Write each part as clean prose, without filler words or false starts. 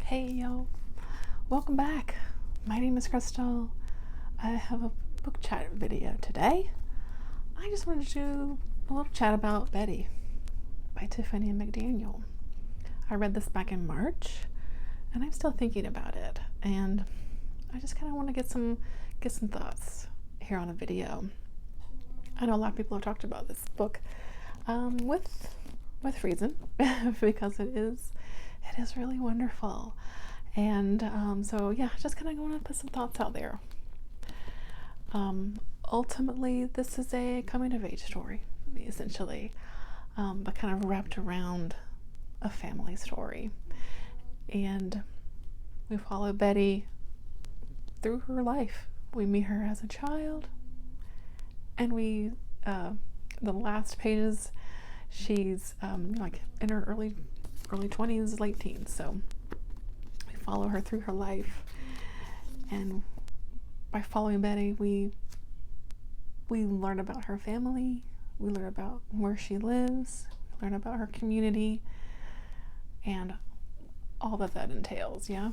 Hey yo, welcome back. My name is Crystal. I have a book chat video today. I just wanted to do a little chat about Betty by Tiffany and McDaniel. I read this back in March and I'm still thinking about it, and I just kind of want to get some thoughts here on a video. I know a lot of people have talked about this book with reason because it is really wonderful. And so yeah, just kind of want to put some thoughts out there. Ultimately, this is a coming of age story, essentially, but kind of wrapped around a family story. And we follow Betty through her life. We meet her as a child, and the last pages, she's like in her early 20s, late teens. So we follow her through her life, and by following Betty, we learn about her family, we learn about where she lives, we learn about her community, and all that entails. Yeah.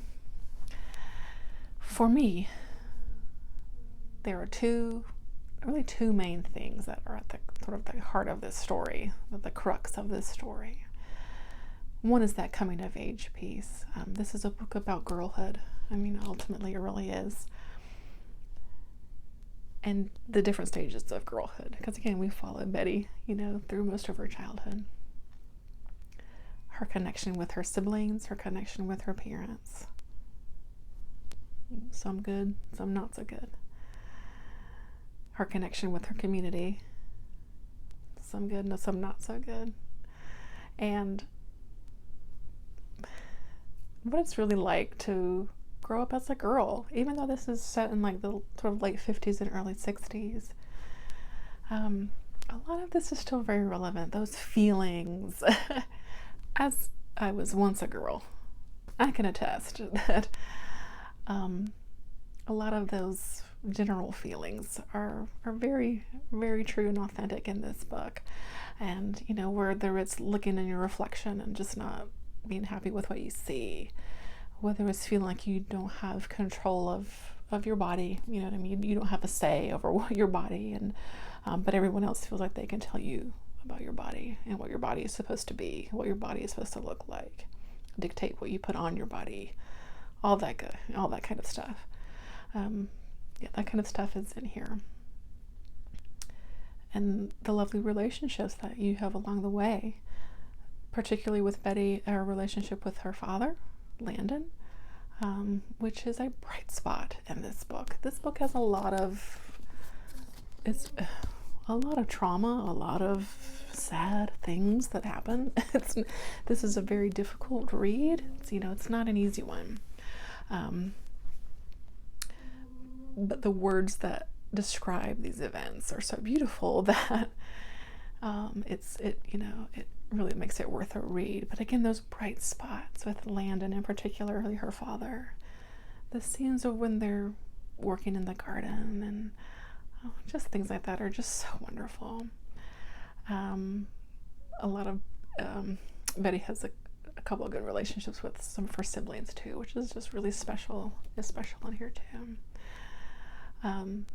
For me, there are two main things that are at the sort of the heart of this story, the crux of this story. One is that coming of age piece. This is a book about girlhood. I mean, ultimately it really is. And the different stages of girlhood. Because again, we follow Betty, through most of her childhood. Her connection with her siblings, her connection with her parents. Some good, some not so good. Her connection with her community. Some good, some not so good. And what it's really like to grow up as a girl, even though this is set in like the sort of late 50s and early 60s. A lot of this is still very relevant. Those feelings, as I was once a girl, I can attest that a lot of those general feelings are very, very true and authentic in this book. And whether it's looking in your reflection and just not being happy with what you see, whether it's feeling like you don't have control of your body, you know what I mean, you don't have a say over your body, and but everyone else feels like they can tell you about your body and what your body is supposed to be, what your body is supposed to look like, dictate what you put on your body, all that kind of stuff. Yeah, that kind of stuff is in here. And the lovely relationships that you have along the way, particularly with Betty, her relationship with her father, Landon, which is a bright spot in this book. This book has a lot of trauma, a lot of sad things that happen. This is a very difficult read. It's not an easy one. But the words that describe these events are so beautiful that it really makes it worth a read. But again, those bright spots with Landon, and particularly her father, the scenes of when they're working in the garden, and just things like that are just so wonderful. A lot of Betty has a couple of good relationships with some of her siblings too, which is just really special. Is special in here too.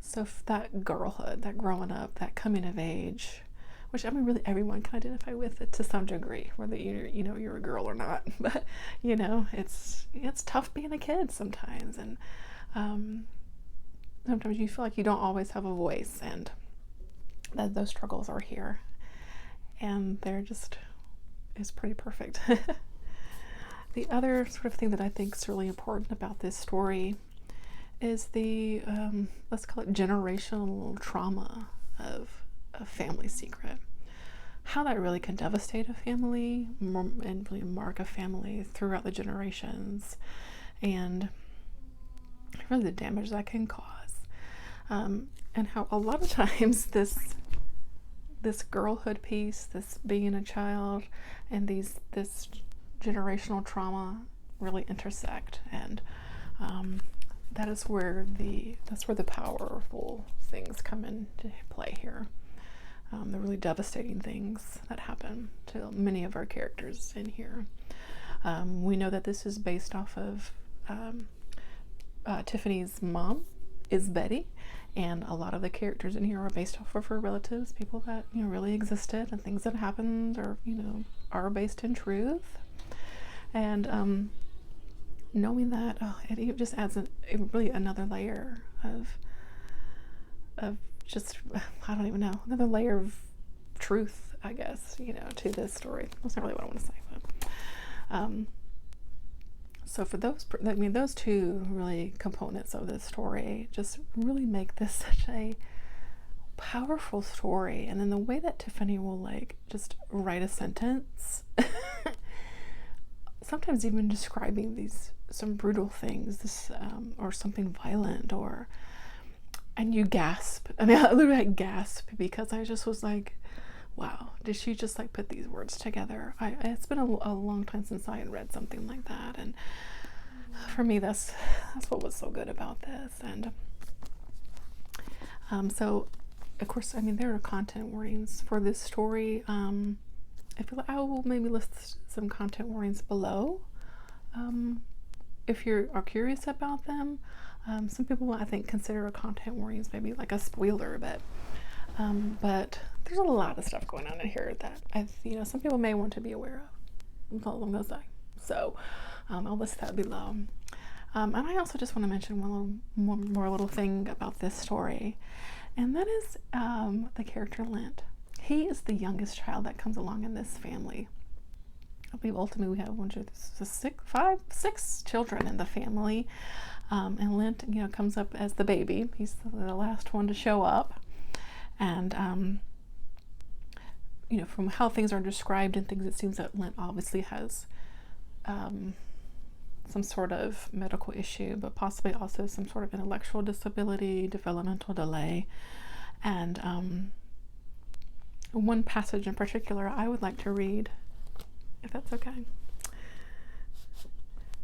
So that girlhood, that growing up, that coming of age, which I mean really everyone can identify with it to some degree, whether you're a girl or not. But it's tough being a kid sometimes, and sometimes you feel like you don't always have a voice, and that those struggles are here, and it's pretty perfect. The other sort of thing that I think is really important about this story is the let's call it generational trauma of a family secret. How that really can devastate a family and really mark a family throughout the generations, and really the damage that can cause, and how a lot of times this girlhood piece, this being a child, and this generational trauma really intersect, and that's where the powerful things come into play here. The really devastating things that happen to many of our characters in here. We know that this is based off of Tiffany's mom is Betty, and a lot of the characters in here are based off of her relatives, people that, you know, really existed, and things that happened, or, you know, are based in truth. And knowing that, it just adds really another layer of just, I don't even know, another layer of truth, I guess, you know, to this story. That's not really what I want to say, but so for those two really components of this story just really make this such a powerful story. And then the way that Tiffany will like just write a sentence, sometimes even describing some brutal things, or something violent, and you gasp. I mean, I literally gasp because I just was like, wow, did she just like put these words together? It's been a long time since I had read something like that, and for me, that's what was so good about this. And so, of course, I mean, there are content warnings for this story. I feel like I will maybe list some content warnings below, if you are curious about them. Some people, I think, consider a content warnings maybe like a spoiler, but there's a lot of stuff going on in here that some people may want to be aware of along those lines. So I'll list that below. And I also just want to mention one more little thing about this story, and that is the character Lent. He is the youngest child that comes along in this family. I believe ultimately we have 6 children in the family, and Lent, you know, comes up as the baby. He's the last one to show up. And you know, from how things are described and things, it seems that Lent obviously has some sort of medical issue, but possibly also some sort of intellectual disability, developmental delay. And one passage in particular I would like to read, if that's okay.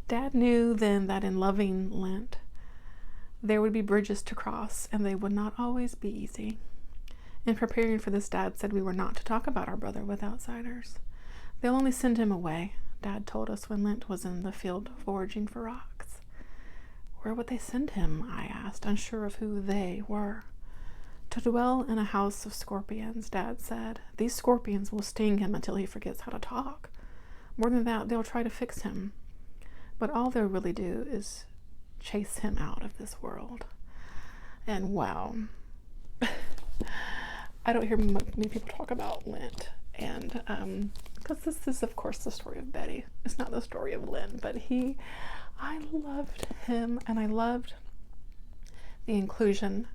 Dad knew then that in loving Lent, there would be bridges to cross, and they would not always be easy. In preparing for this, Dad said we were not to talk about our brother with outsiders. They'll only send him away, Dad told us when Lent was in the field foraging for rocks. Where would they send him? I asked, unsure of who they were. To dwell in a house of scorpions, Dad said. These scorpions will sting him until he forgets how to talk. More than that, they'll try to fix him. But all they'll really do is chase him out of this world. And wow. I don't hear many people talk about Lent, and because this is, of course, the story of Betty. It's not the story of Lent, but I loved him, and I loved the inclusion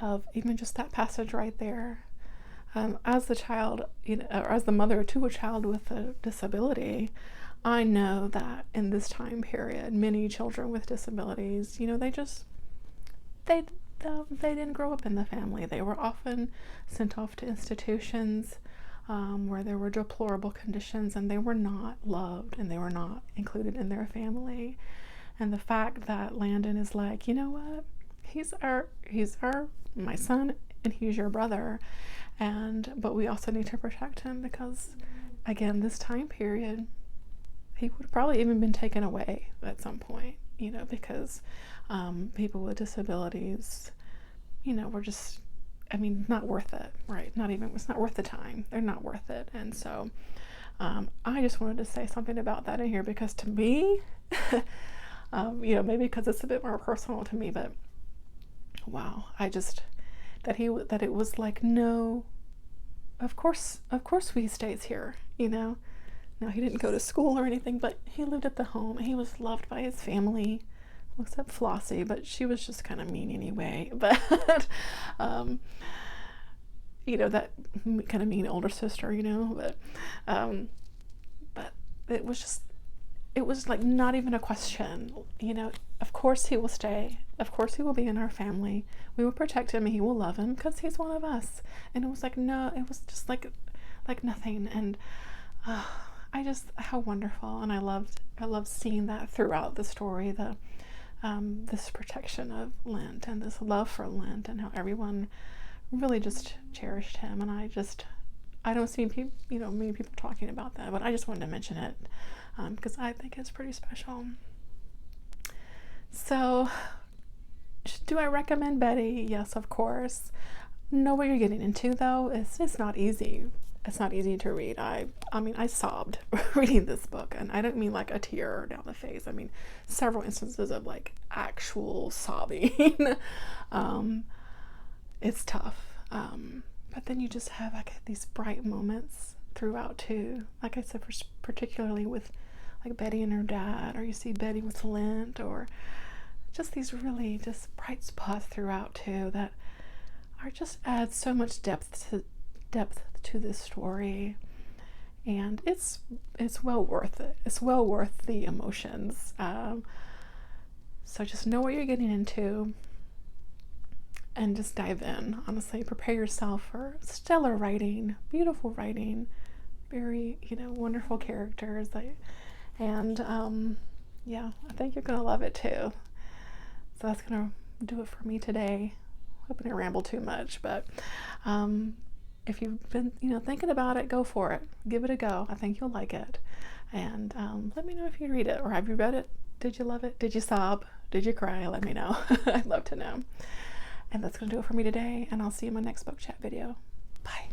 of even just that passage right there. As the child, you know, or as the mother to a child with a disability, I know that in this time period, many children with disabilities, you know, they didn't grow up in the family. They were often sent off to institutions where there were deplorable conditions, and they were not loved, and they were not included in their family. And the fact that Landon is like, you know what, he's my son, and he's your brother, but we also need to protect him because, again, this time period, he would have probably even been taken away at some point, you know, because people with disabilities, you know, were just, I mean, not worth it, right? It's not worth the time. They're not worth it. And so I just wanted to say something about that in here because to me, you know, maybe because it's a bit more personal to me, but wow, that it was like, no, of course he stays here, you know. Now, he didn't go to school or anything, but he lived at the home. He was loved by his family, except Flossie, but she was just kind of mean anyway. But, you know, that kind of mean older sister, you know. But it was like not even a question, you know. Of course he will stay. Of course he will be in our family. We will protect him and he will love him because he's one of us. And it was like, no, it was just like nothing. And, how wonderful, and I loved seeing that throughout the story, this protection of Lent and this love for Lent and how everyone really just cherished him. And I don't see many people talking about that, but I just wanted to mention it because I think it's pretty special. So, do I recommend Betty? Yes, of course. Know what you're getting into, though. It's not easy. It's not easy to read. I mean, I sobbed reading this book, and I don't mean like a tear down the face. I mean several instances of like actual sobbing. It's tough. But then you just have like these bright moments throughout too. Like I said, particularly with like Betty and her dad, or you see Betty with Lint, or just these really just bright spots throughout too that are just add so much depth to this story, and it's well worth it. It's well worth the emotions. So just know what you're getting into and just dive in. Honestly, prepare yourself for stellar writing, beautiful writing, very wonderful characters. Yeah, I think you're gonna love it too. So that's gonna do it for me today. Hoping I ramble too much, but if you've been thinking about it, go for it. Give it a go. I think you'll like it. And let me know if you read it, or have you read it? Did you love it? Did you sob? Did you cry? Let me know. I'd love to know. And that's gonna do it for me today, and I'll see you in my next book chat video. Bye.